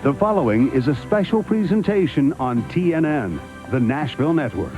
The following is a special presentation on TNN, the Nashville Network.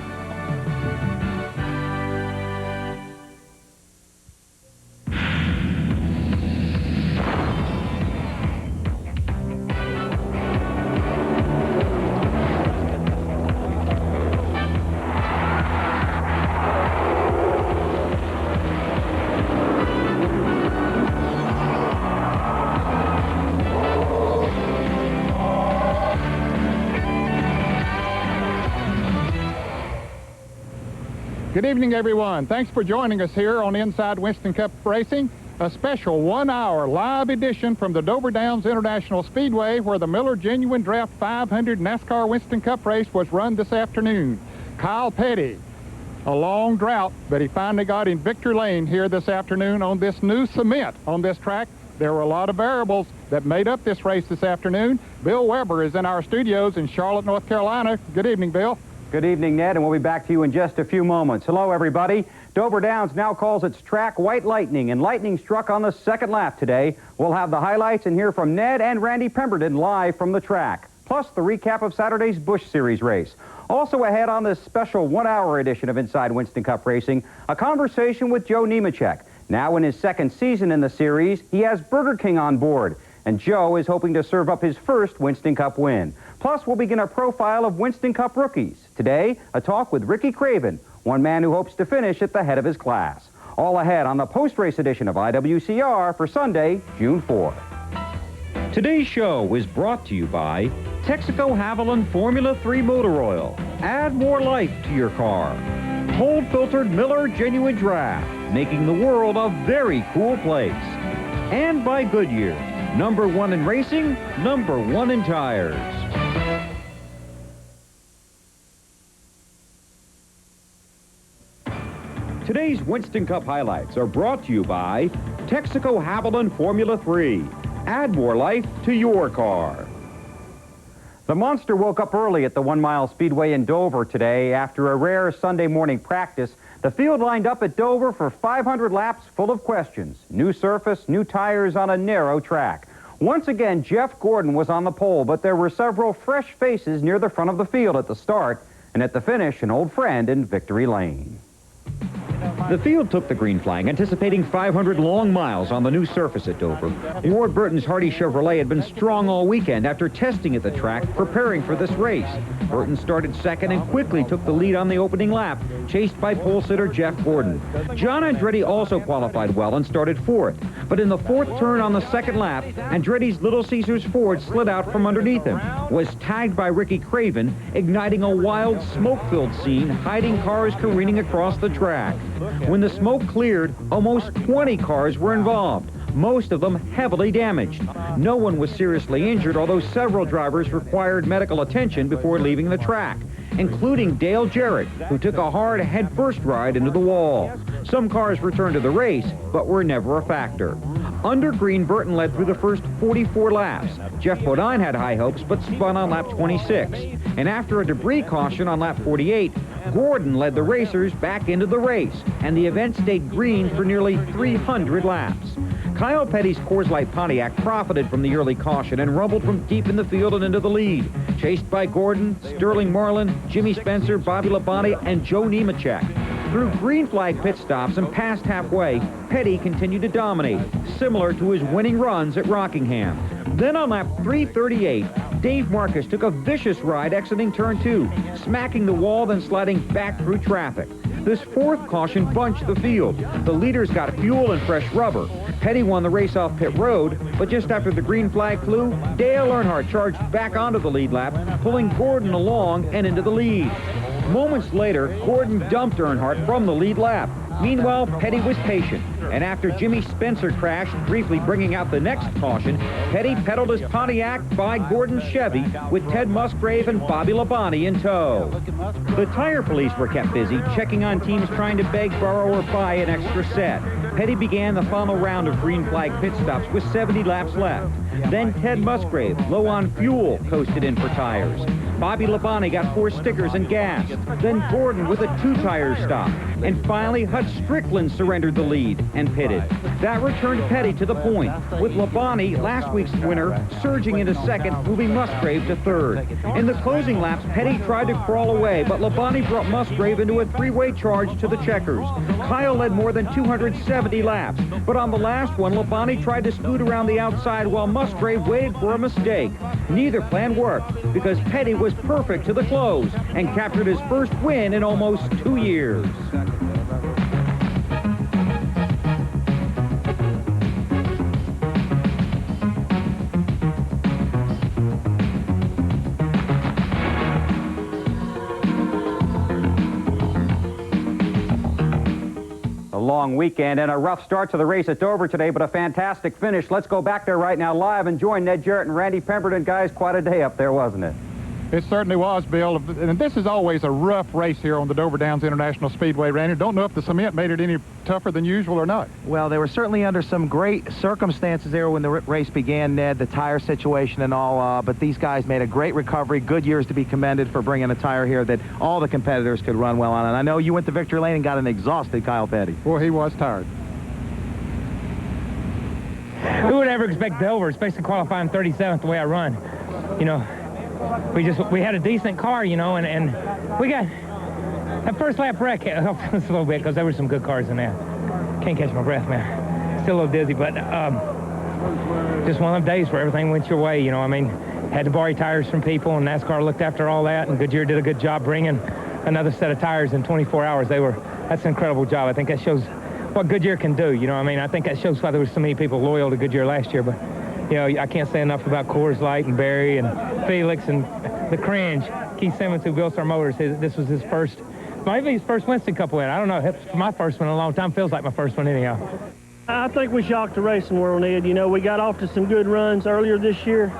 Good evening, everyone. Thanks for joining us here on Inside Winston Cup Racing, a special one-hour live edition from the Dover Downs International Speedway, where the Miller Genuine Draft 500 NASCAR Winston Cup race was run this afternoon. Kyle Petty, a long drought, but he finally got in victory lane here this afternoon on this new cement on this track. There were a lot of variables that made up this race this afternoon. Bill Weber is in our studios in Charlotte, North Carolina. Good evening, Bill. Good evening, Ned, and we'll be back to you in just a few moments. Hello, everybody. Dover Downs now calls its track White Lightning, and lightning struck on the second lap today. We'll have the highlights and hear from Ned and Randy Pemberton live from the track, plus the recap of Saturday's Busch Series race. Also ahead on this special one-hour edition of Inside Winston Cup Racing, a conversation with Joe Nemechek. Now in his second season in the series, he has Burger King on board, and Joe is hoping to serve up his first Winston Cup win. Plus, we'll begin a profile of Winston Cup rookies. Today, a talk with Ricky Craven, one man who hopes to finish at the head of his class. All ahead on the post-race edition of IWCR for Sunday, June 4th. Today's show is brought to you by Texaco Haviland Formula 3 Motor Oil. Add more life to your car. Cold-filtered Miller Genuine Draft, making the world a very cool place. And by Goodyear, #1 in racing, #1 in tires. Today's Winston Cup highlights are brought to you by Texaco Haviland Formula 3. Add more life to your car. The Monster woke up early at the 1 Mile Speedway in Dover today. After a rare Sunday morning practice, the field lined up at Dover for 500 laps full of questions. New surface, new tires on a narrow track. Once again, Jeff Gordon was on the pole, but there were several fresh faces near the front of the field at the start, and at the finish, an old friend in victory lane. The field took the green flag, anticipating 500 long miles on the new surface at Dover. Ward Burton's Hardy Chevrolet had been strong all weekend after testing at the track, preparing for this race. Burton started second and quickly took the lead on the opening lap, chased by pole sitter Jeff Gordon. John Andretti also qualified well and started fourth, but in the fourth turn on the second lap, Andretti's Little Caesars Ford slid out from underneath him, was tagged by Ricky Craven, igniting a wild smoke-filled scene, hiding cars careening across the track. When the smoke cleared, almost 20 cars were involved, most of them heavily damaged. No one was seriously injured, although several drivers required medical attention before leaving the track, including Dale Jarrett, who took a hard head-first ride into the wall. Some cars returned to the race, but were never a factor. Under green, Burton led through the first 44 laps. Jeff Bodine had high hopes, but spun on lap 26. And after a debris caution on lap 48, Gordon led the racers back into the race, and the event stayed green for nearly 300 laps. Kyle Petty's Coors Light Pontiac profited from the early caution and rumbled from deep in the field and into the lead, chased by Gordon, Sterling Marlin, Jimmy Spencer, Bobby Labonte, and Joe Nemechek. Through green flag pit stops and past halfway, Petty continued to dominate, similar to his winning runs at Rockingham. Then on lap 338, Dave Marcus took a vicious ride exiting turn 2, smacking the wall, then sliding back through traffic. This fourth caution bunched the field. The leaders got fuel and fresh rubber. Petty won the race off pit road, but just after the green flag flew, Dale Earnhardt charged back onto the lead lap, pulling Gordon along and into the lead. Moments later, Gordon dumped Earnhardt from the lead lap. Meanwhile, Petty was patient, and after Jimmy Spencer crashed, briefly bringing out the next caution, Petty pedaled his Pontiac by Gordon's Chevy with Ted Musgrave and Bobby Labonte in tow. The tire police were kept busy, checking on teams trying to beg, borrow, or buy an extra set. Petty began the final round of green flag pit stops with 70 laps left. Then Ted Musgrave, low on fuel, coasted in for tires. Bobby Labonte got 4 stickers and gas. Then Gordon with a 2-tire stop. And finally, Hut Strickland surrendered the lead and pitted. That returned Petty to the point, with Labonte, last week's winner, surging into second, moving Musgrave to third. In the closing laps, Petty tried to crawl away, but Labonte brought Musgrave into a 3-way charge to the checkers. Kyle led more than 270 laps, but on the last one, Labonte tried to scoot around the outside while Musgrave waited for a mistake. Neither plan worked because Petty was perfect to the close and captured his first win in almost 2 years. Long weekend and a rough start to the race at Dover today, but a fantastic finish. Let's go back there right now live and join Ned Jarrett and Randy Pemberton. Guys, quite a day up there, wasn't it? It certainly was, Bill. And this is always a rough race here on the Dover Downs International Speedway, Randy. Don't know if the cement made it any tougher than usual or not. Well, they were certainly under some great circumstances there when the race began, Ned, the tire situation and all, but these guys made a great recovery. Goodyear's to be commended for bringing a tire here that all the competitors could run well on. And I know you went to victory lane and got an exhausted Kyle Petty. Well, he was tired. Who would ever expect Dover, especially qualifying 37th the way I run? You know, we had a decent car, you know, and we got that first lap wreck helped us a little bit because there were some good cars in there. Can't catch my breath, man. Still a little dizzy, but just one of them days where everything went your way, you know. I mean, had to borrow tires from people, and NASCAR looked after all that, and Goodyear did a good job bringing another set of tires in 24 hours. That's an incredible job. I think that shows what Goodyear can do, you know. I mean, I think that shows why there were so many people loyal to Goodyear last year, but you know, I can't say enough about Coors Light and Barry and Felix and the Cringe. Keith Simmons, who built our motors, this was his first, maybe his first Winston Cup win. I don't know. It's my first one in a long time. Feels like my first one anyhow. I think we shocked the racing world, Ned. You know, we got off to some good runs earlier this year.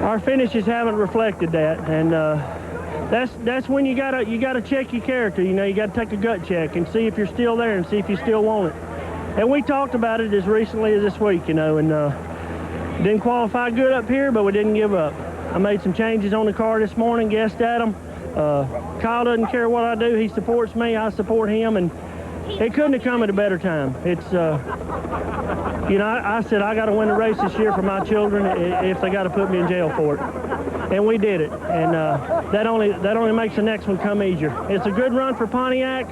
Our finishes haven't reflected that, and that's when you gotta check your character. You know, you gotta take a gut check and see if you're still there and see if you still want it. And we talked about it as recently as this week, you know, and didn't qualify good up here, but we didn't give up. I made some changes on the car this morning, guessed at them. Kyle doesn't care what I do. He supports me. I support him, and it couldn't have come at a better time. It's, you know, I said I got to win the race this year for my children if they got to put me in jail for it. And we did it, and that only makes the next one come easier. It's a good run for Pontiac.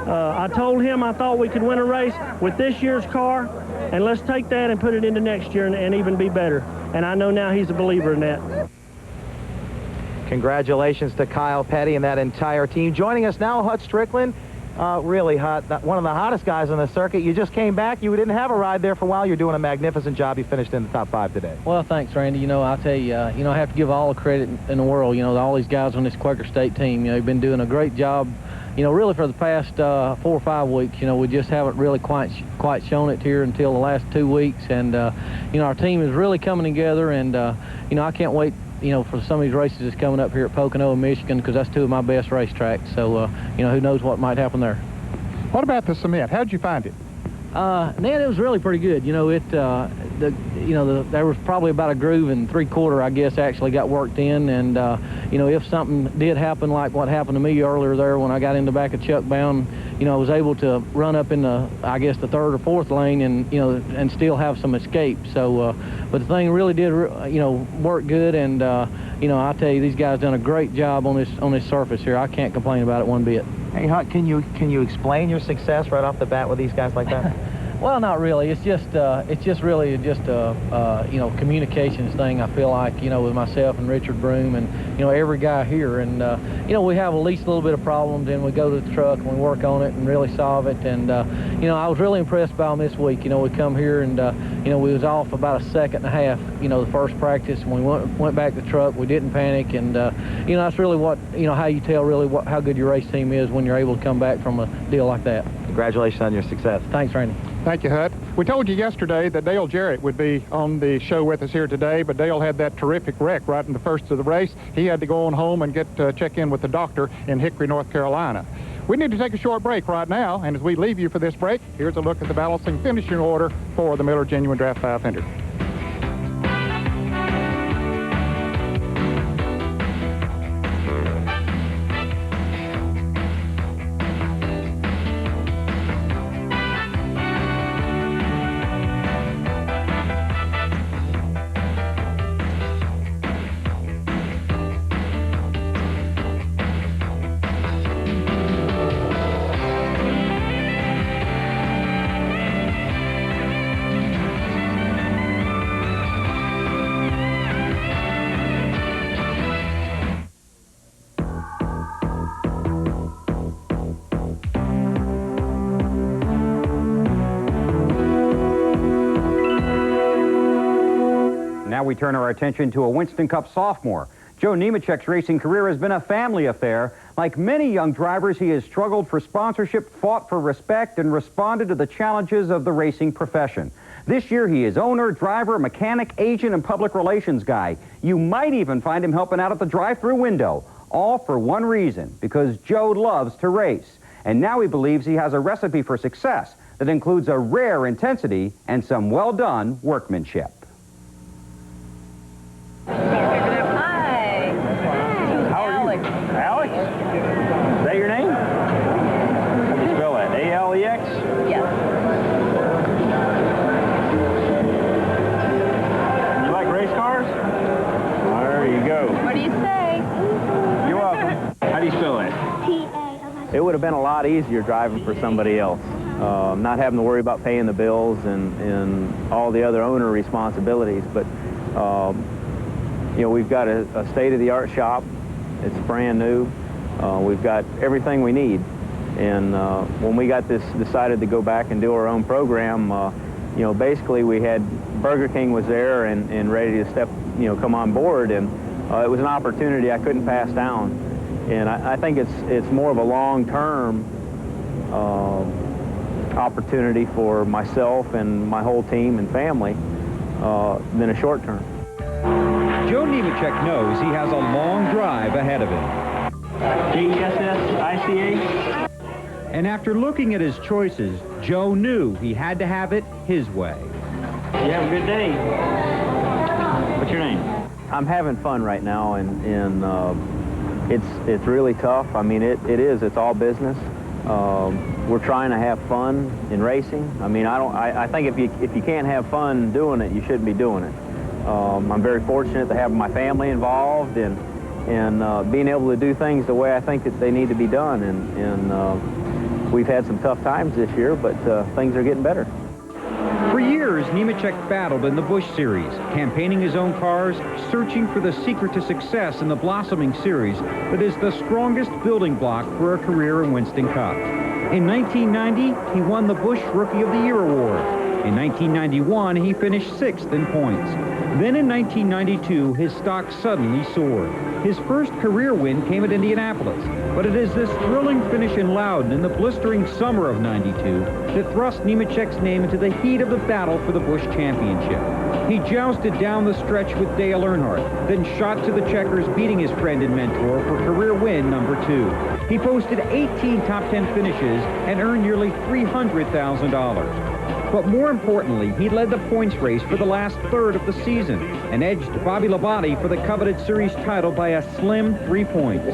I told him I thought we could win a race with this year's car, and let's take that and put it into next year and even be better. And I know now he's a believer in that. Congratulations to Kyle Petty and that entire team. Joining us now, Hut Strickland. Really hot, one of the hottest guys on the circuit. You just came back. You didn't have a ride there for a while. You're doing a magnificent job. You finished in the top 5 today. Well, thanks, Randy. You know, I'll tell you, you know, I have to give all the credit in the world. You know, all these guys on this Quaker State team, you know, they've been doing a great job. You know, really for the past 4 or 5 weeks, you know, we just haven't really quite shown it here until the last 2 weeks. And, you know, our team is really coming together. And, you know, I can't wait, you know, for some of these races that's coming up here at Pocono, Michigan, because that's 2 of my best racetracks. So, you know, who knows what might happen there. What about the cement? How'd you find it? Ned, it was really pretty good. You know, there was probably about a groove and 3/4, I guess, actually got worked in. And, you know, if something did happen like what happened to me earlier there when I got in the back of Chuck Bound, you know, I was able to run up in the, I guess, the 3rd or 4th lane and, you know, and still have some escape. So, but the thing really did, you know, work good. And, you know, I tell you, these guys done a great job on this surface here. I can't complain about it one bit. Hey, Hut, can you explain your success right off the bat with these guys like that? Well, not really. It's just really just a you know, communications thing. I feel like, you know, with myself and Richard Broom and, you know, every guy here. And, you know, we have at least a little bit of problems, and we go to the truck and we work on it and really solve it. And, you know, I was really impressed by them this week. You know, we come here and, you know, we was off about a 2.5, you know, the first practice. When we went back to the truck, we didn't panic. And, you know, that's really what, you know, how you tell really how good your race team is when you're able to come back from a deal like that. Congratulations on your success. Thanks, Randy. Thank you, Hut. We told you yesterday that Dale Jarrett would be on the show with us here today, but Dale had that terrific wreck right in the first of the race. He had to go on home and get check in with the doctor in Hickory, North Carolina. We need to take a short break right now, and as we leave you for this break, here's a look at the balancing finishing order for the Miller Genuine Draft 500. Now we turn our attention to a Winston Cup sophomore. Joe Nemechek's racing career has been a family affair. Like many young drivers, he has struggled for sponsorship, fought for respect, and responded to the challenges of the racing profession. This year, he is owner, driver, mechanic, agent, and public relations guy. You might even find him helping out at the drive-thru window. All for one reason, because Joe loves to race. And now he believes he has a recipe for success that includes a rare intensity and some well-done workmanship. Hi. How are you? Alex? Is that your name? How do you spell that? A-L-E-X? Yes. You like race cars? There you go. What do you say? You're welcome. How do you spell that? It would have been a lot easier driving for somebody else. Not having to worry about paying the bills and all the other owner responsibilities. But, you know, we've got a state-of-the-art shop. It's brand new. We've got everything we need. And when we got this decided to go back and do our own program, you know, basically we had Burger King was there and ready to come on board. And it was an opportunity I couldn't pass down. And I think it's more of a long-term opportunity for myself and my whole team and family than a short-term. Joe Nemechek knows he has a long drive ahead of him. J-E-S-S-I-C-H? And after looking at his choices, Joe knew he had to have it his way. You have a good day. What's your name? I'm having fun right now, and it's really tough. I mean, it's all business. We're trying to have fun in racing. I mean, I think if you can't have fun doing it, you shouldn't be doing it. I'm very fortunate to have my family involved and being able to do things the way I think that they need to be done. And we've had some tough times this year, but things are getting better. For years, Nemechek battled in the Busch Series, campaigning his own cars, searching for the secret to success in the blossoming series that is the strongest building block for a career in Winston Cup. In 1990, he won the Busch Rookie of the Year award. In 1991, he finished 6th in points. Then in 1992, his stock suddenly soared. His first career win came at Indianapolis, but it is this thrilling finish in Loudon in the blistering summer of '92 that thrust Nemechek's name into the heat of the battle for the Busch Championship. He jousted down the stretch with Dale Earnhardt, then shot to the checkers, beating his friend and mentor for career win number 2. He posted 18 top 10 finishes and earned nearly $300,000. But more importantly, he led the points race for the last third of the season and edged Bobby Labonte for the coveted series title by a slim 3 points.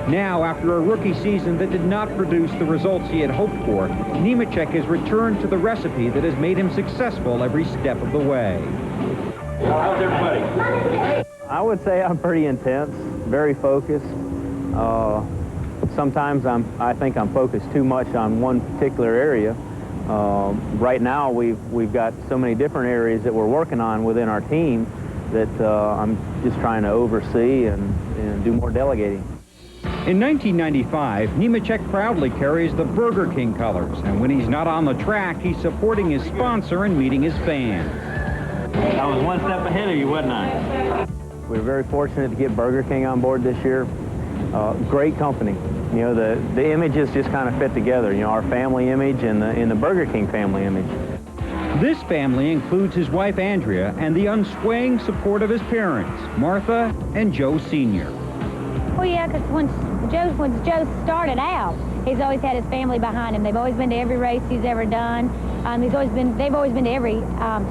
Now, after a rookie season that did not produce the results he had hoped for, Nemechek has returned to the recipe that has made him successful every step of the way. How's everybody? I would say I'm pretty intense, very focused. Sometimes I think I'm focused too much on one particular area. Right now, we've got so many different areas that we're working on within our team that I'm just trying to oversee and do more delegating. In 1995, Nemechek proudly carries the Burger King colors, and when he's not on the track, he's supporting his sponsor and meeting his fans. I was one step ahead of you, wasn't I? We're very fortunate to get Burger King on board this year. Great company. You know, the images just kind of fit together. You know, our family image and the Burger King family image. This family includes his wife, Andrea, and the unswaying support of his parents, Martha and Joe Sr. Well, yeah, because when Joe started out, he's always had his family behind him. They've always been to every race he's ever done. They've always been to every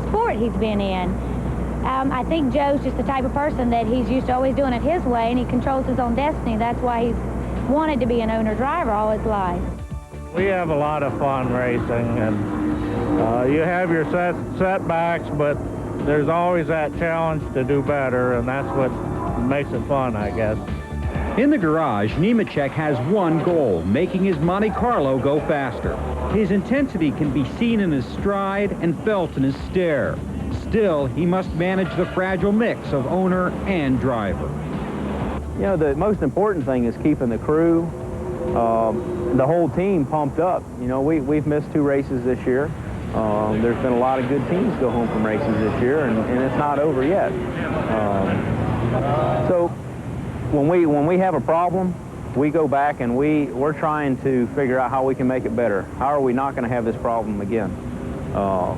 sport he's been in. I think Joe's just the type of person that he's used to always doing it his way, and he controls his own destiny. That's why he's wanted to be an owner driver all his life. We have a lot of fun racing, and you have your setbacks, but there's always that challenge to do better, and that's what makes it fun, I guess. In the garage, Nemechek has one goal, making his Monte Carlo go faster. His intensity can be seen in his stride and felt in his stare. Still, he must manage the fragile mix of owner and driver. You know, the most important thing is keeping the crew, the whole team pumped up. You know, we've missed 2 races this year. There's been a lot of good teams go home from races this year, and it's not over yet. So when we have a problem, we go back and we're trying to figure out how we can make it better. How are we not going to have this problem again?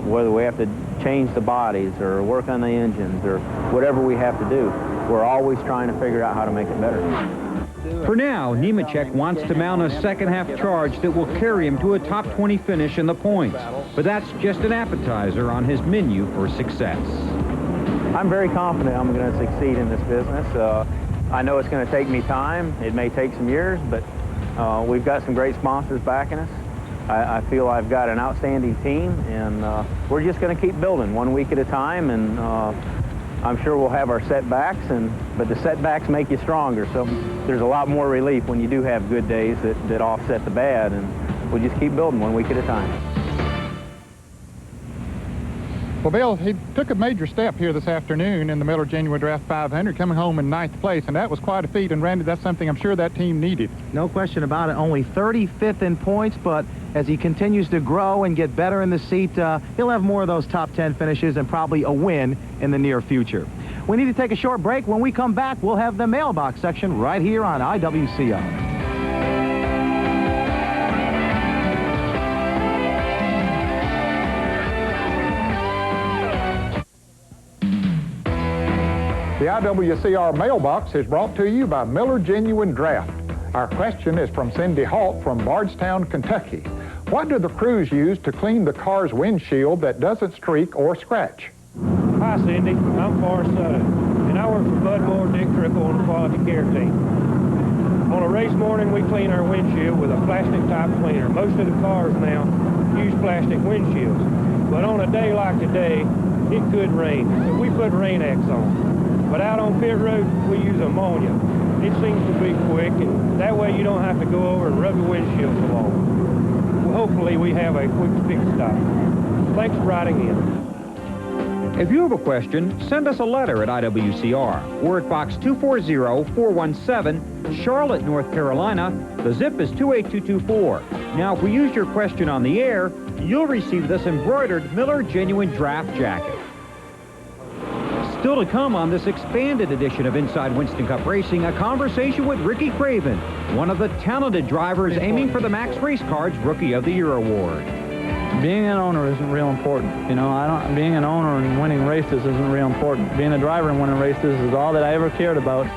Whether we have to change the bodies or work on the engines or whatever we have to do, we're always trying to figure out how to make it better. For now, Nemechek wants to mount a second-half charge that will carry him to a top 20 finish in the points. But that's just an appetizer on his menu for success. I'm very confident I'm going to succeed in this business. I know it's going to take me time. It may take some years, but we've got some great sponsors backing us. I feel I've got an outstanding team, and we're just going to keep building 1 week at a time, and I'm sure we'll have our setbacks, but the setbacks make you stronger, so there's a lot more relief when you do have good days that offset the bad, and we'll just keep building 1 week at a time. Well, Bill, he took a major step here this afternoon in the Miller Genuine Draft 500, coming home in 9th place, and that was quite a feat. And Randy, that's something I'm sure that team needed. No question about it. Only 35th in points, but as he continues to grow and get better in the seat, he'll have more of those top 10 finishes and probably a win in the near future. We need to take a short break. When we come back, we'll have the mailbox section right here on IWCO. The IWCR mailbox is brought to you by Miller Genuine Draft. Our question is from Cindy Halt from Bardstown, Kentucky. What do the crews use to clean the car's windshield that doesn't streak or scratch? Hi, Cindy. I'm Forrest Sutton, and I work for Bud Moore Dick Trickle on the quality care team. On a race morning, we clean our windshield with a plastic type cleaner. Most of the cars now use plastic windshields, but on a day like today, it could rain, so we put Rain-X on. But out on pit road, we use ammonia. It seems to be quick, and that way you don't have to go over and rub the windshield so long. Well, hopefully we have a quick fix stop. Thanks for writing in. If you have a question, send us a letter at IWCR. We're at Box 240417, Charlotte, North Carolina. The zip is 28224. Now, if we use your question on the air, you'll receive this embroidered Miller Genuine Draft jacket. Still to come on this expanded edition of Inside Winston Cup Racing, a conversation with Ricky Craven, one of the talented drivers aiming for the Max Race Cards Rookie of the Year award. Being an owner isn't real important. You know, being an owner and winning races isn't real important. Being a driver and winning races is all that I ever cared about.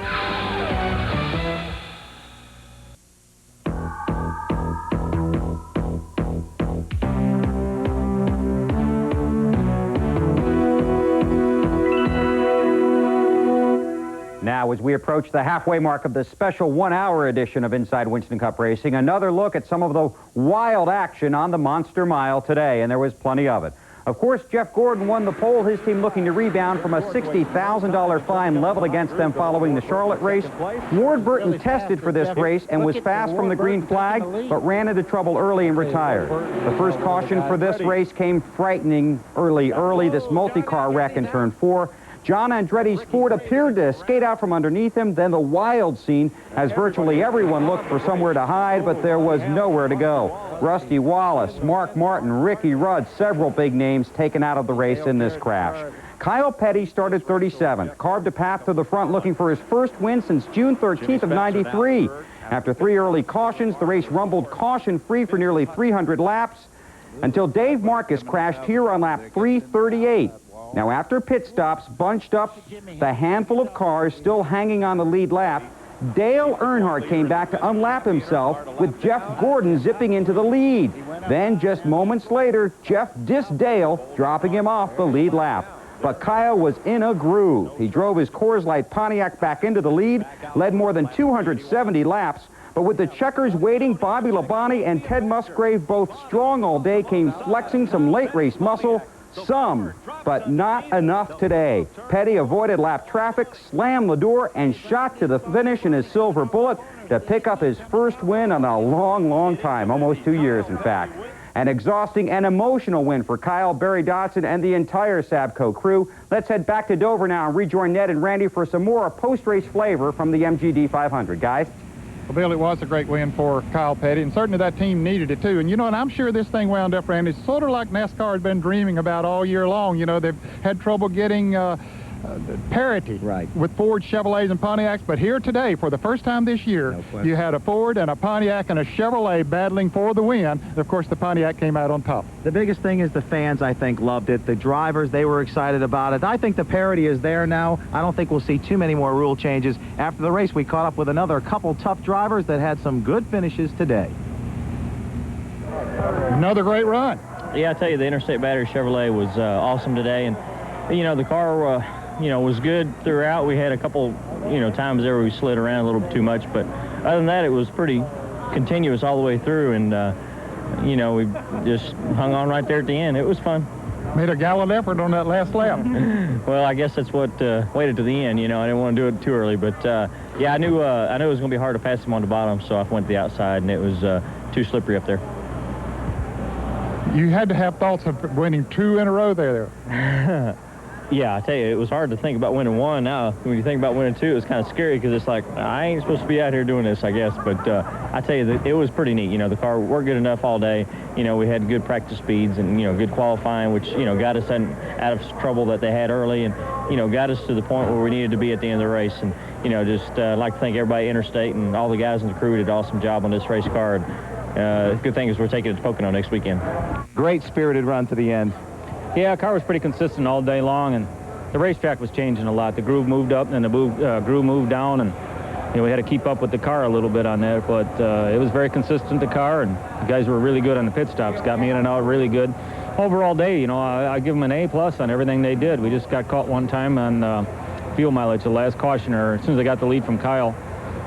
Now, as we approach the halfway mark of this special one-hour edition of Inside Winston Cup Racing, another look at some of the wild action on the Monster Mile today, and there was plenty of it. Of course, Jeff Gordon won the pole, his team looking to rebound from a $60,000 fine leveled against them following the Charlotte race. Ward Burton tested for this race and was fast from the green flag, but ran into trouble early and retired. The first caution for this race came frightening early, this multi-car wreck in turn 4. John Andretti's Ford appeared to skate out from underneath him, then the wild scene as virtually everyone looked for somewhere to hide, but there was nowhere to go. Rusty Wallace, Mark Martin, Ricky Rudd, several big names taken out of the race in this crash. Kyle Petty started 37th, carved a path to the front looking for his first win since June 13th of '93. After 3 early cautions, the race rumbled caution-free for nearly 300 laps until Dave Marcus crashed here on lap 338. Now, after pit stops bunched up the handful of cars still hanging on the lead lap, Dale Earnhardt came back to unlap himself with Jeff Gordon zipping into the lead. Then, just moments later, Jeff dissed Dale, dropping him off the lead lap. But Kyle was in a groove. He drove his Coors Light Pontiac back into the lead, led more than 270 laps, but with the checkers waiting, Bobby Labonte and Ted Musgrave, both strong all day, came flexing some late race muscle. Some, but not enough today. Petty avoided lap traffic, slammed the door, and shot to the finish in his Silver Bullet to pick up his first win in a long, long time, almost 2 years, in fact. An exhausting and emotional win for Kyle, Barry Dodson, and the entire Sabco crew. Let's head back to Dover now and rejoin Ned and Randy for some more post-race flavor from the MGD 500. Guys? Well, Bill, it was a great win for Kyle Petty, and certainly that team needed it too. And you know, and I'm sure this thing wound up, Randy, sort of like NASCAR has been dreaming about all year long. You know, they've had trouble getting parity with Ford, Chevrolets, and Pontiacs, but here today, for the first time this year, you had a Ford and a Pontiac and a Chevrolet battling for the win. And of course, the Pontiac came out on top. The biggest thing is the fans, I think, loved it. The drivers, they were excited about it. I think the parity is there now. I don't think we'll see too many more rule changes. After the race, we caught up with another couple tough drivers that had some good finishes today. Another great run. Yeah, I tell you, the Interstate Battery Chevrolet was awesome today, and you know, the car you know, was good throughout. We had a couple, you know, times there where we slid around a little bit too much, but other than that, it was pretty continuous all the way through, and you know, we just hung on right there at the end. It was fun. Made a gallant effort on that last lap. Well, I guess that's what waited to the end. You know, I didn't want to do it too early, but yeah, I knew it was going to be hard to pass him on the bottom, so I went to the outside, and it was too slippery up there. You had to have thoughts of winning 2 in a row there. Yeah, I tell you, it was hard to think about winning 1. Now, when you think about winning 2, it's kind of scary because it's like, I ain't supposed to be out here doing this, I guess. But I tell you, it was pretty neat. You know, the car worked good enough all day. You know, we had good practice speeds and, you know, good qualifying, which, you know, got us out of trouble that they had early and, you know, got us to the point where we needed to be at the end of the race. And, you know, just like to thank everybody Interstate and all the guys in the crew did an awesome job on this race car. Good thing is we're taking it to Pocono next weekend. Great spirited run to the end. Yeah, the car was pretty consistent all day long, and the racetrack was changing a lot. The groove moved up, and the groove moved down, and you know, we had to keep up with the car a little bit on that. But it was very consistent, the car, and the guys were really good on the pit stops. Got me in and out really good. Overall day, you know, I give them an A+ on everything they did. We just got caught one time on fuel mileage, the last caution error. As soon as I got the lead from Kyle,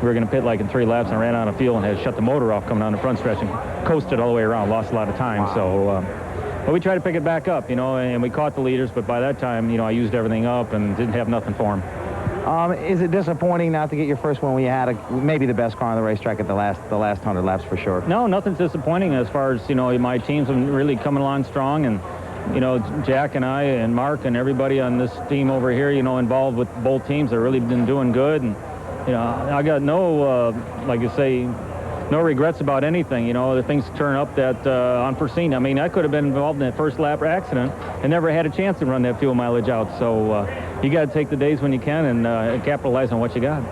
we were going to pit like in 3 laps, and I ran out of fuel and had to shut the motor off coming down the front stretch and coasted all the way around. Lost a lot of time. Wow. So. But we tried to pick it back up, you know, and we caught the leaders, but by that time, you know, I used everything up and didn't have nothing for them. Is it disappointing not to get your first one when you had maybe the best car on the racetrack at the last 100 laps for sure? No, nothing's disappointing as far as, you know, my team's been really coming along strong, and, you know, Jack and I and Mark and everybody on this team over here, you know, involved with both teams have really been doing good, and, you know, I got no, like you say, no regrets about anything. You know, the things turn up that unforeseen. I mean, I could have been involved in that first lap accident and never had a chance to run that fuel mileage out. So you got to take the days when you can and capitalize on what you got.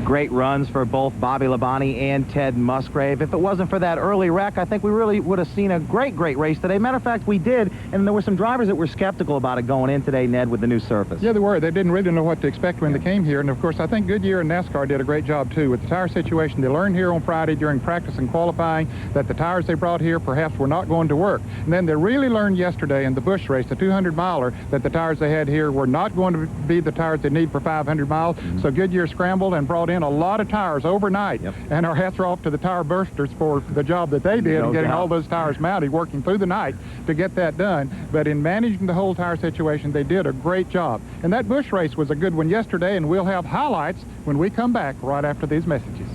Great runs for both Bobby Labonte and Ted Musgrave. If it wasn't for that early wreck, I think we really would have seen a great race today. Matter of fact, we did, and there were some drivers that were skeptical about it going in today, Ned, with the new surface. Yeah, they were. They didn't really know what to expect when they came here, and of course, I think Goodyear and NASCAR did a great job, too. With the tire situation, they learned here on Friday during practice and qualifying that the tires they brought here perhaps were not going to work. And then they really learned yesterday in the Busch race, the 200-miler, that the tires they had here were not going to be the tires they need for 500 miles. So Goodyear scrambled and brought in a lot of tires overnight, and our hats are off to the tire bursters for the job that they did in getting all those tires mounted, working through the night to get that done. But in managing the whole tire situation, they did a great job. And that Busch race was a good one yesterday, and we'll have highlights when we come back right after these messages.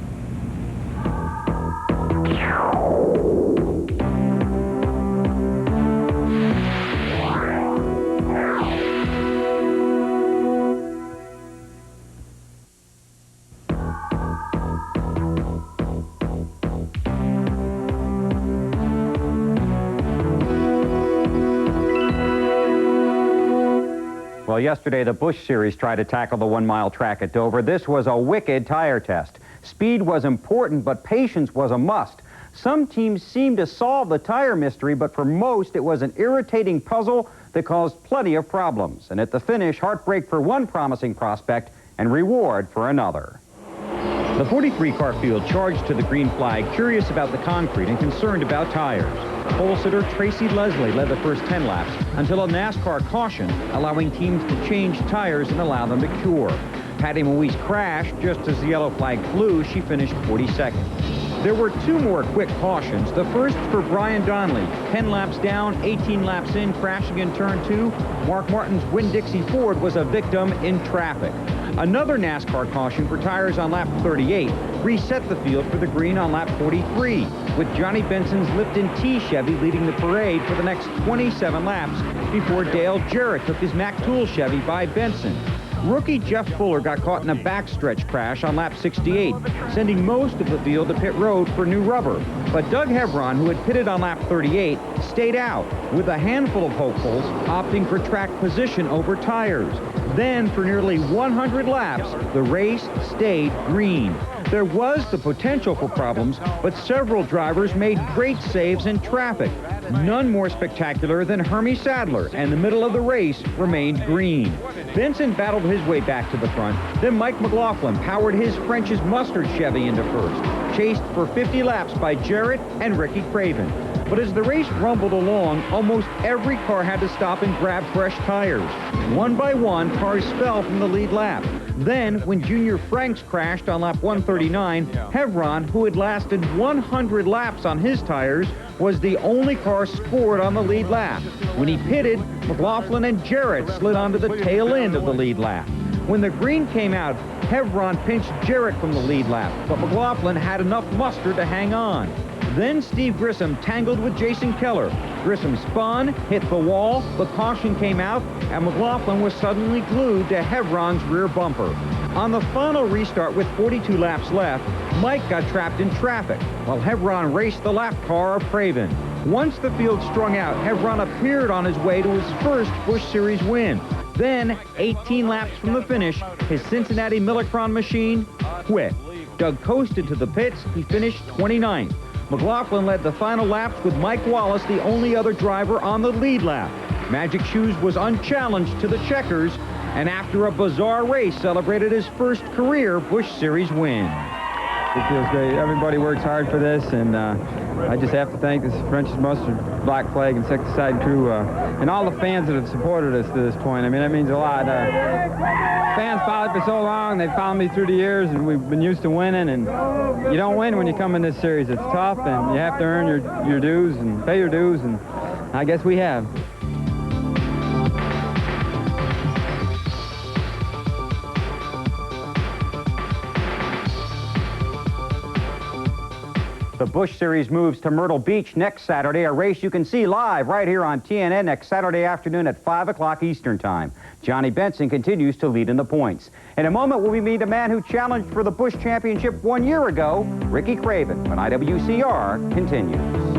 Well, yesterday the Busch Series tried to tackle the 1-mile track at Dover. This was a wicked tire test. Speed was important, but patience was a must. Some teams seemed to solve the tire mystery, but for most it was an irritating puzzle that caused plenty of problems. And at the finish, heartbreak for one promising prospect and reward for another. The 43-car field charged to the green flag, curious about the concrete and concerned about tires. Pole sitter Tracy Leslie led the first 10 laps until a NASCAR caution allowing teams to change tires and allow them to cure. Patty Moise crashed just as the yellow flag flew. She finished 42nd. There were 2 more quick cautions. The first for Brian Donnelly, 10 laps down, 18 laps in, crashing in turn 2. Mark Martin's Winn-Dixie Ford was a victim in traffic. Another NASCAR caution for tires on lap 38 reset the field for the green on lap 43, with Johnny Benson's Lipton T Chevy leading the parade for the next 27 laps before Dale Jarrett took his Mack Tool Chevy by Benson. Rookie Jeff Fuller got caught in a backstretch crash on lap 68, sending most of the field to pit road for new rubber. But Doug Hebron, who had pitted on lap 38, stayed out, with a handful of hopefuls opting for track position over tires. Then, for nearly 100 laps, the race stayed green. There was the potential for problems, but several drivers made great saves in traffic. None more spectacular than Hermie Sadler, and the middle of the race remained green. Vincent battled his way back to the front. Then Mike McLaughlin powered his French's Mustard Chevy into first, chased for 50 laps by Jarrett and Ricky Craven. But as the race rumbled along, almost every car had to stop and grab fresh tires. One by one, cars fell from the lead lap. Then, when Junior Franks crashed on lap 139, Hebron, who had lasted 100 laps on his tires, was the only car scored on the lead lap. When he pitted, McLaughlin and Jarrett slid onto the tail end of the lead lap. When the green came out, Hebron pinched Jarrett from the lead lap, but McLaughlin had enough muster to hang on. Then Steve Grissom tangled with Jason Keller. Grissom spun, hit the wall, the caution came out, and McLaughlin was suddenly glued to Hebron's rear bumper. On the final restart with 42 laps left, Mike got trapped in traffic, while Hebron raced the lap car of Craven. Once the field strung out, Hebron appeared on his way to his first Busch Series win. Then, 18 laps from the finish, his Cincinnati Millicron machine quit. Doug coasted to the pits. He finished 29th. McLaughlin led the final laps with Mike Wallace, the only other driver on the lead lap. Magic Shoes was unchallenged to the checkers, and after a bizarre race, celebrated his first career Busch Series win. It feels great. Everybody works hard for this, and I just have to thank this French's Mustard, Black Flag, Insecticide crew, and all the fans that have supported us to this point. I mean, that means a lot. Fans followed for so long. They've followed me through the years, and we've been used to winning, and you don't win when you come in this series. It's tough, and you have to earn your dues and pay your dues, and I guess we have. The Busch Series moves to Myrtle Beach next Saturday, a race you can see live right here on TNN next Saturday afternoon at 5 o'clock Eastern Time. Johnny Benson continues to lead in the points. In a moment, we'll meet a man who challenged for the Busch Championship 1 year ago, Ricky Craven, when IWCR continues.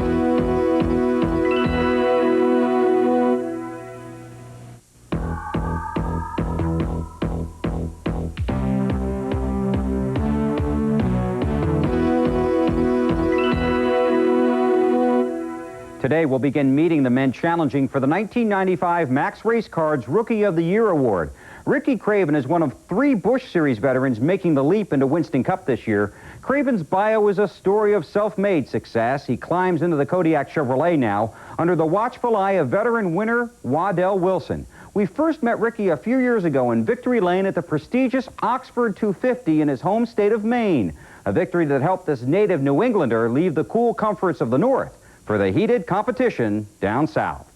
Today, we'll begin meeting the men challenging for the 1995 Max Race Cards Rookie of the Year Award. Ricky Craven is one of 3 Busch Series veterans making the leap into Winston Cup this year. Craven's bio is a story of self-made success. He climbs into the Kodiak Chevrolet now under the watchful eye of veteran winner Waddell Wilson. We first met Ricky a few years ago in Victory Lane at the prestigious Oxford 250 in his home state of Maine, a victory that helped this native New Englander leave the cool comforts of the North for the heated competition down south.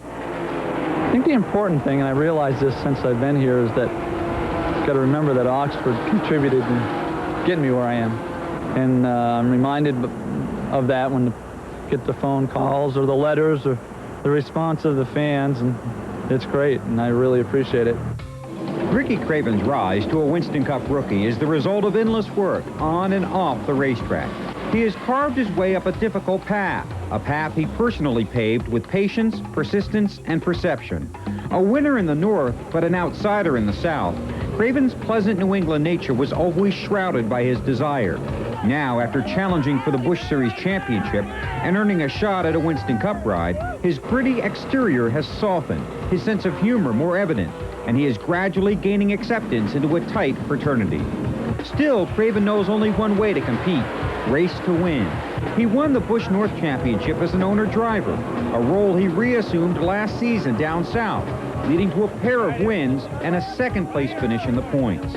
I think the important thing, and I realized this since I've been here, is that you've got to remember that Oxford contributed in getting me where I am. And I'm reminded of that when I get the phone calls or the letters or the response of the fans, and it's great, and I really appreciate it. Ricky Craven's rise to a Winston Cup rookie is the result of endless work on and off the racetrack. He has carved his way up a difficult path, a path he personally paved with patience, persistence, and perception. A winner in the North, but an outsider in the South, Craven's pleasant New England nature was always shrouded by his desire. Now, after challenging for the Busch Series Championship and earning a shot at a Winston Cup ride, his gritty exterior has softened, his sense of humor more evident, and he is gradually gaining acceptance into a tight fraternity. Still, Craven knows only one way to compete: race to win. He won the Busch North Championship as an owner-driver, a role he reassumed last season down south, leading to a pair of wins and a second-place finish in the points.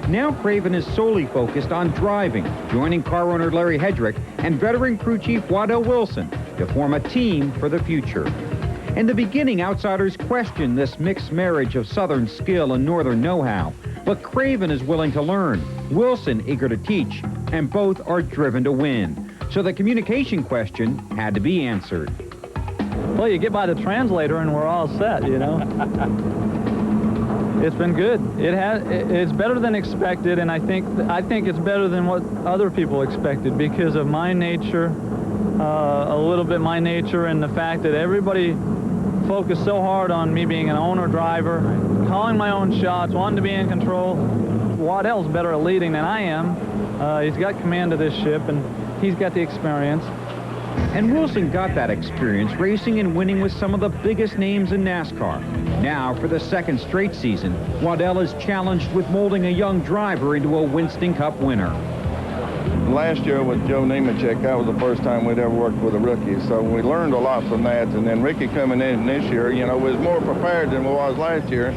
Now Craven is solely focused on driving, joining car owner Larry Hedrick and veteran crew chief Waddell Wilson to form a team for the future. In the beginning, outsiders questioned this mixed marriage of Southern skill and Northern know-how, but Craven is willing to learn, Wilson eager to teach, and both are driven to win. So the communication question had to be answered. Well, you get by the translator and we're all set, you know. It's been good. It's better than expected, and I think it's better than what other people expected because of my nature, a little bit my nature, and the fact that everybody focused so hard on me being an owner driver, calling my own shots, wanting to be in control. Waddell's better at leading than I am. He's got command of this ship, and he's got the experience. And Wilson got that experience racing and winning with some of the biggest names in NASCAR. Now, for the second straight season, Waddell is challenged with molding a young driver into a Winston Cup winner. Last year with Joe Nemechek, that was the first time we'd ever worked with a rookie, so we learned a lot from that. And then Ricky coming in this year, you know, was more prepared than we was last year.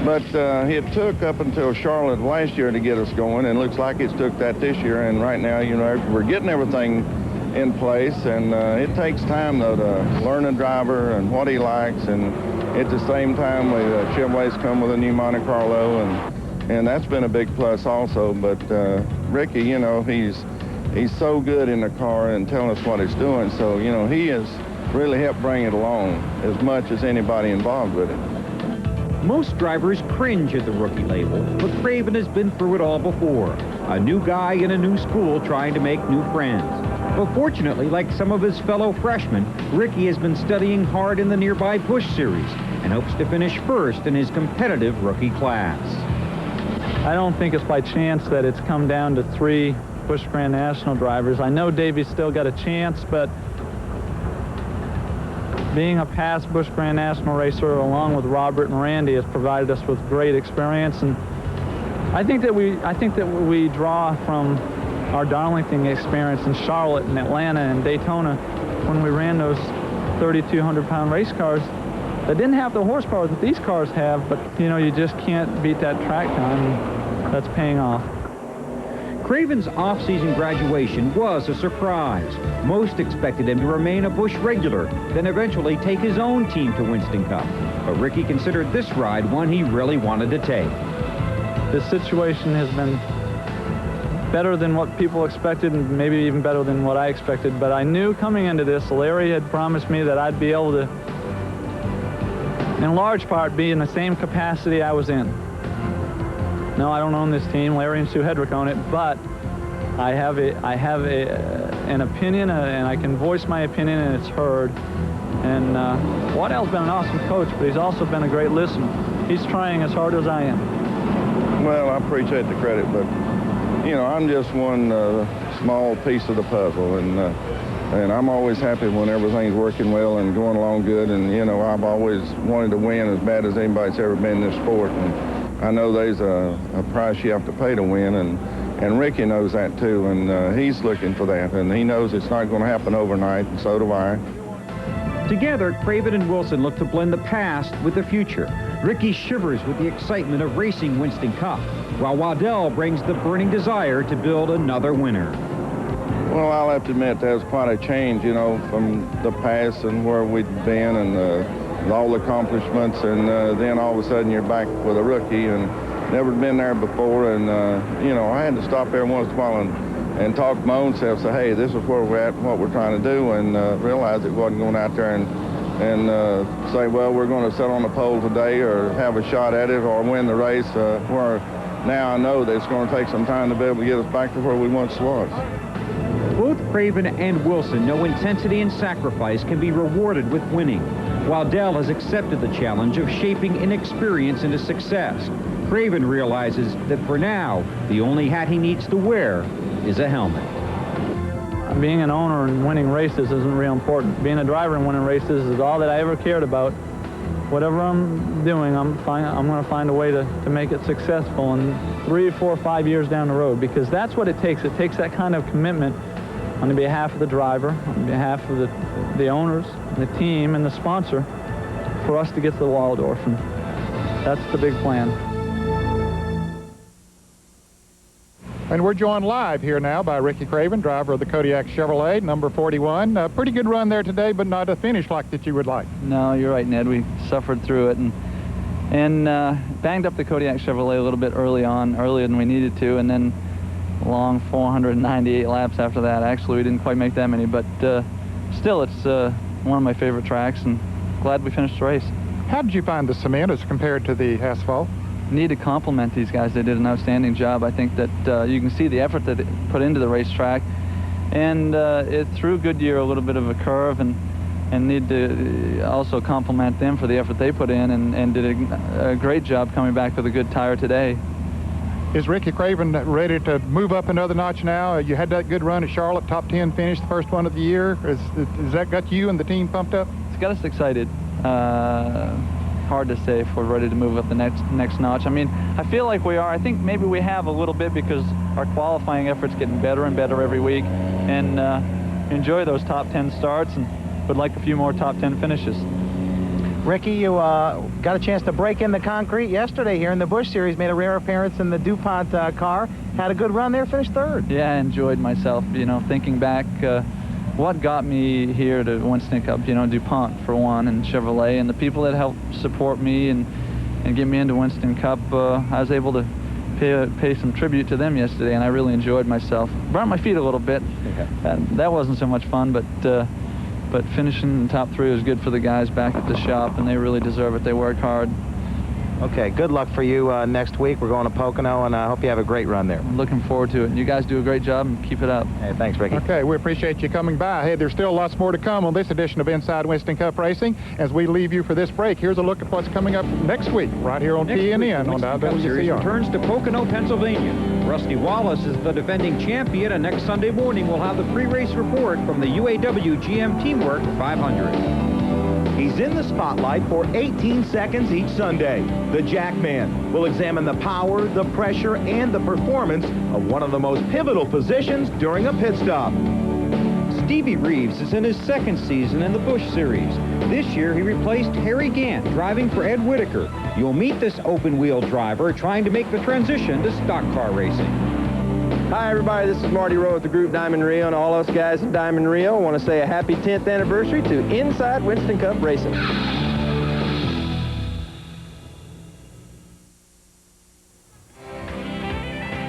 But it took up until Charlotte last year to get us going, and looks like it's took that this year. And right now, you know, we're getting everything in place, and it takes time, though, to learn a driver and what he likes. And at the same time, Chevrolet's come with a new Monte Carlo, and that's been a big plus also. But Ricky, you know, he's so good in the car and telling us what he's doing. So, you know, he has really helped bring it along as much as anybody involved with it. Most drivers cringe at the rookie label, but Craven has been through it all before. A new guy in a new school trying to make new friends. But fortunately, like some of his fellow freshmen, Ricky has been studying hard in the nearby Busch Series and hopes to finish first in his competitive rookie class. I don't think it's by chance that it's come down to 3 Busch Grand National drivers. I know Davey's still got a chance, but being a past Busch Grand National racer along with Robert and Randy has provided us with great experience, and I think that we draw from our Darlington experience in Charlotte and Atlanta and Daytona when we ran those 3,200-pound race cars that didn't have the horsepower that these cars have, but you know, you just can't beat that track time. That's paying off. Craven's off-season graduation was a surprise. Most expected him to remain a Busch regular, then eventually take his own team to Winston Cup. But Ricky considered this ride one he really wanted to take. This situation has been better than what people expected, and maybe even better than what I expected. But I knew coming into this, Larry had promised me that I'd be able to, in large part, be in the same capacity I was in. No, I don't own this team. Larry and Sue Hedrick own it, but I have an opinion, and I can voice my opinion, and it's heard. And Waddell's been an awesome coach, but he's also been a great listener. He's trying as hard as I am. Well, I appreciate the credit, but you know, I'm just one small piece of the puzzle, and I'm always happy when everything's working well and going along good. And you know, I've always wanted to win as bad as anybody's ever been in this sport. And I know there's a price you have to pay to win, and Ricky knows that too, and he's looking for that, and he knows it's not going to happen overnight, and so do I. Together, Craven and Wilson look to blend the past with the future. Ricky shivers with the excitement of racing Winston Cup, while Waddell brings the burning desire to build another winner. Well, I'll have to admit there's quite a change, you know, from the past and where we'd been and all the accomplishments, and then all of a sudden you're back with a rookie and never been there before, and you know, I had to stop every once in a while and talk to my own self, say, hey, this is where we're at, what we're trying to do, and realize it wasn't going out there and say, well, we're going to sit on the pole today or have a shot at it or win the race, where now I know that it's going to take some time to be able to get us back to where we once was. Both Craven and Wilson know intensity and sacrifice can be rewarded with winning. Waddell has accepted the challenge of shaping inexperience into success. Craven realizes that for now, the only hat he needs to wear is a helmet. Being an owner and winning races isn't real important. Being a driver and winning races is all that I ever cared about. Whatever I'm doing, I'm going to find a way to make it successful in 3, 4, 5 years down the road, because that's what it takes. It takes that kind of commitment on behalf of the driver, on behalf of the owners, the team, and the sponsor for us to get to the Waldorf, and that's the big plan. And we're joined live here now by Ricky Craven, driver of the Kodiak Chevrolet, number 41. A pretty good run there today, but not a finish like that you would like. No, you're right, Ned. We suffered through it and banged up the Kodiak Chevrolet a little bit earlier than we needed to, and then a long 498 laps after that. Actually, we didn't quite make that many, but still, it's one of my favorite tracks, and glad we finished the race. How did you find the cement as compared to the asphalt? Need to compliment these guys. They did an outstanding job. I think that you can see the effort that they put into the racetrack, and it threw Goodyear a little bit of a curve, and need to also compliment them for the effort they put in, and did a great job coming back with a good tire today. Is Ricky Craven ready to move up another notch now? You had that good run at Charlotte, top 10 finish, the first one of the year. Has that got you and the team pumped up? It's got us excited. Hard to say if we're ready to move up the next notch. I mean, I feel like we are. I think maybe we have a little bit because our qualifying effort's getting better and better every week, and enjoy those top 10 starts, and would like a few more top 10 finishes. Ricky, you got a chance to break in the concrete yesterday here in the Busch Series, made a rare appearance in the DuPont car. Had a good run there, finished third. Yeah, I enjoyed myself, you know, thinking back what got me here to Winston Cup, you know, DuPont for one, and Chevrolet, and the people that helped support me and get me into Winston Cup. I was able to pay some tribute to them yesterday, and I really enjoyed myself. Burnt my feet a little bit. Yeah. That wasn't so much fun, but finishing in top 3 was good for the guys back at the shop, and they really deserve it. They work hard. Okay, good luck for you next week. We're going to Pocono, and I hope you have a great run there. I'm looking forward to it. You guys do a great job, and keep it up. Hey, thanks, Ricky. Okay, we appreciate you coming by. Hey, there's still lots more to come on this edition of Inside Winston Cup Racing. As we leave you for this break, here's a look at what's coming up next week, right here on TNN on WCR. Returns to Pocono, Pennsylvania. Rusty Wallace is the defending champion, and next Sunday morning we'll have the pre-race report from the UAW GM Teamwork 500. He's in the spotlight for 18 seconds each Sunday. The Jackman will examine the power, the pressure, and the performance of one of the most pivotal positions during a pit stop. Stevie Reeves is in his second season in the Busch Series. This year he replaced Harry Gant, driving for Ed Whitaker. You'll meet this open-wheel driver trying to make the transition to stock car racing. Hi everybody, this is Marty Rowe with the group Diamond Rio, and all us guys at Diamond Rio want to say a happy 10th anniversary to Inside Winston Cup Racing.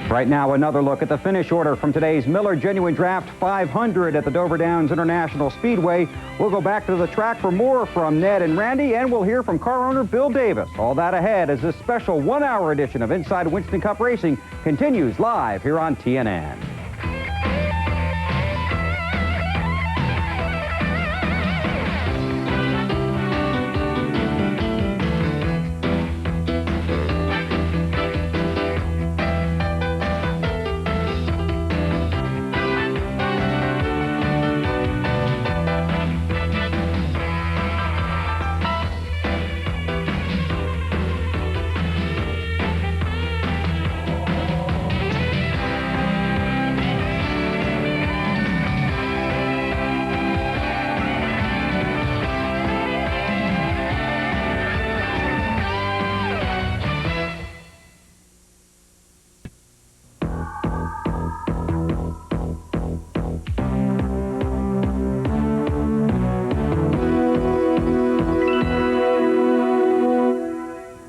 Right now, another look at the finish order from today's Miller Genuine Draft 500 at the Dover Downs International Speedway. We'll go back to the track for more from Ned and Randy, and we'll hear from car owner Bill Davis. All that ahead as this special one-hour edition of Inside Winston Cup Racing continues live here on TNN.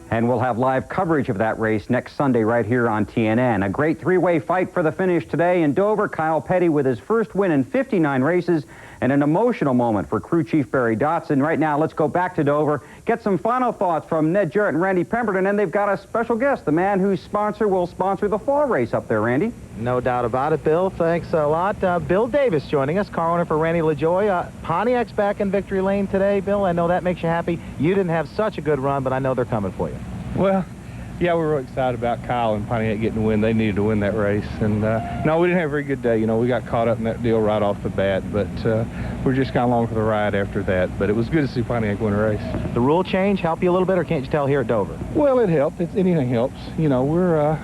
And we'll have live coverage of that race next Sunday right here on TNN. A great three-way fight for the finish today in Dover. Kyle Petty with his first win in 59 races, and an emotional moment for crew chief Barry Dotson. Right now, let's go back to Dover, get some final thoughts from Ned Jarrett and Randy Pemberton, and they've got a special guest, the man whose sponsor will sponsor the fall race up there, Randy. No doubt about it, Bill. Thanks a lot. Bill Davis joining us, car owner for Randy LaJoy. Pontiac's back in victory lane today, Bill. I know that makes you happy. You didn't have such a good run, but I know they're coming for you. Well, yeah, we were really excited about Kyle and Pontiac getting the win. They needed to win that race. And, no, we didn't have a very good day. You know, we got caught up in that deal right off the bat, but we were just kind of along for the ride after that. But it was good to see Pontiac win a race. The rule change help you a little bit, or can't you tell here at Dover? Well, it helped. Anything helps. You know,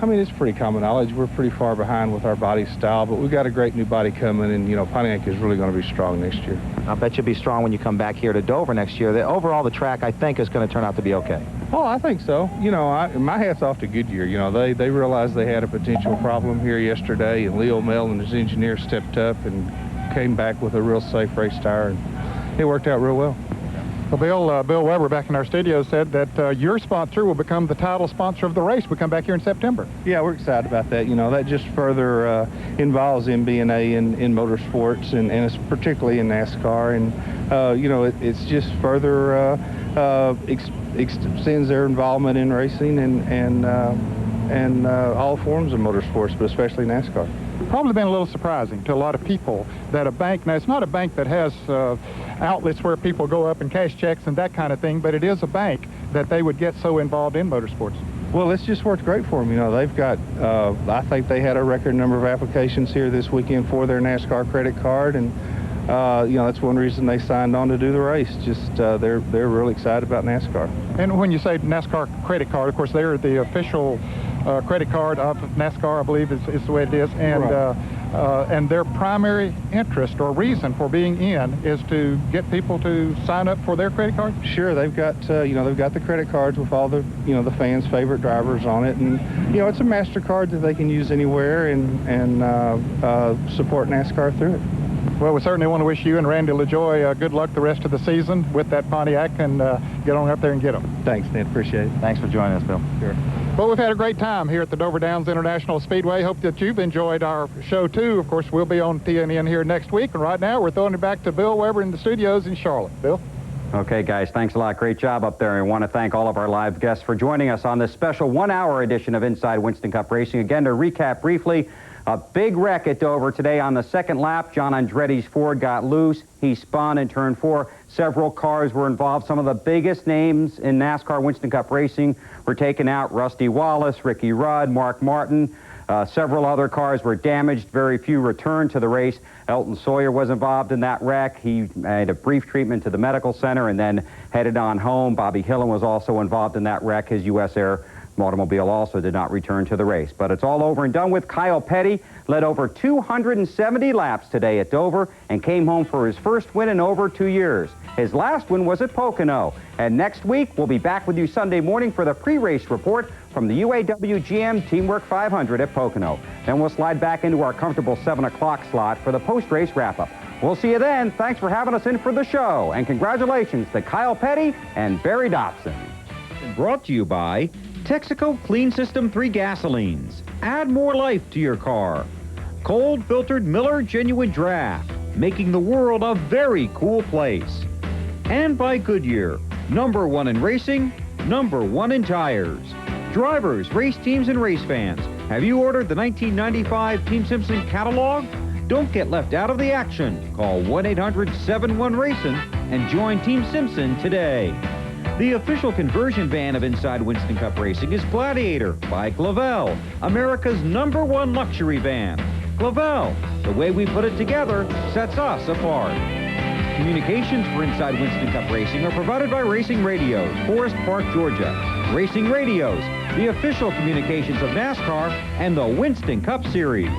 I mean, it's pretty common knowledge. We're pretty far behind with our body style, but we've got a great new body coming, and, you know, Pontiac is really going to be strong next year. I bet you'll be strong when you come back here to Dover next year. Overall, the track, I think, is going to turn out to be okay. Oh, I think so. You know, my hat's off to Goodyear. You know, they realized they had a potential problem here yesterday, and Leo Mel and his engineer stepped up and came back with a real safe race tire, and it worked out real well. Well, Bill Weber back in our studio said that your sponsor will become the title sponsor of the race. We come back here in September. Yeah, we're excited about that. You know, that just further involves MB&A in motorsports, and it's particularly in NASCAR. And, you know, it's just further extends their involvement in racing and all forms of motorsports, but especially NASCAR. Probably been a little surprising to a lot of people that a bank, now it's not a bank that has outlets where people go up and cash checks and that kind of thing, but it is a bank that they would get so involved in motorsports. Well, it's just worked great for them. You know, they've got, I think they had a record number of applications here this weekend for their NASCAR credit card, and you know, that's one reason they signed on to do the race. Just they're really excited about NASCAR. And when you say NASCAR credit card, of course, they're the official credit card of NASCAR, I believe is the way it is. And right. And their primary interest or reason for being in is to get people to sign up for their credit card? Sure, they've got, you know, they've got the credit cards with all the, you know, the fans' favorite drivers on it. And, you know, it's a MasterCard that they can use anywhere and support NASCAR through it. Well, we certainly want to wish you and Randy LaJoy good luck the rest of the season with that Pontiac, and get on up there and get them. Thanks, Ned. Appreciate it. Thanks for joining us, Bill. Sure. Well, we've had a great time here at the Dover Downs International Speedway. Hope that you've enjoyed our show, too. Of course, we'll be on TNN here next week, and right now we're throwing it back to Bill Weber in the studios in Charlotte. Bill? Okay, guys, thanks a lot. Great job up there. I want to thank all of our live guests for joining us on this special one-hour edition of Inside Winston Cup Racing. Again, to recap briefly, a big wreck at Dover today on the second lap. John Andretti's Ford got loose. He spun in turn 4. Several cars were involved. Some of the biggest names in NASCAR Winston Cup Racing were taken out. Rusty Wallace, Ricky Rudd, Mark Martin. Several other cars were damaged. Very few returned to the race. Elton Sawyer was involved in that wreck. He had a brief treatment to the medical center and then headed on home. Bobby Hillen was also involved in that wreck. His U.S. Air automobile also did not return to the race. But it's all over and done with. Kyle Petty led over 270 laps today at Dover and came home for his first win in over 2 years. His last win was at Pocono. And next week, we'll be back with you Sunday morning for the pre-race report from the UAW GM Teamwork 500 at Pocono. Then we'll slide back into our comfortable 7 o'clock slot for the post-race wrap-up. We'll see you then. Thanks for having us in for the show. And congratulations to Kyle Petty and Barry Dobson. Brought to you by Texaco Clean System 3 gasolines. Add more life to your car. Cold filtered Miller Genuine Draft, making the world a very cool place. And by Goodyear, #1 in racing, #1 in tires. Drivers, race teams, and race fans, have you ordered the 1995 Team Simpson catalog? Don't get left out of the action. Call 1-800-71-RACIN and join Team Simpson today. The official conversion van of Inside Winston Cup Racing is Gladiator by Clavel, America's #1 luxury van. Clavel, the way we put it together sets us apart. Communications for Inside Winston Cup Racing are provided by Racing Radios, Forest Park, Georgia. Racing Radios, the official communications of NASCAR and the Winston Cup Series.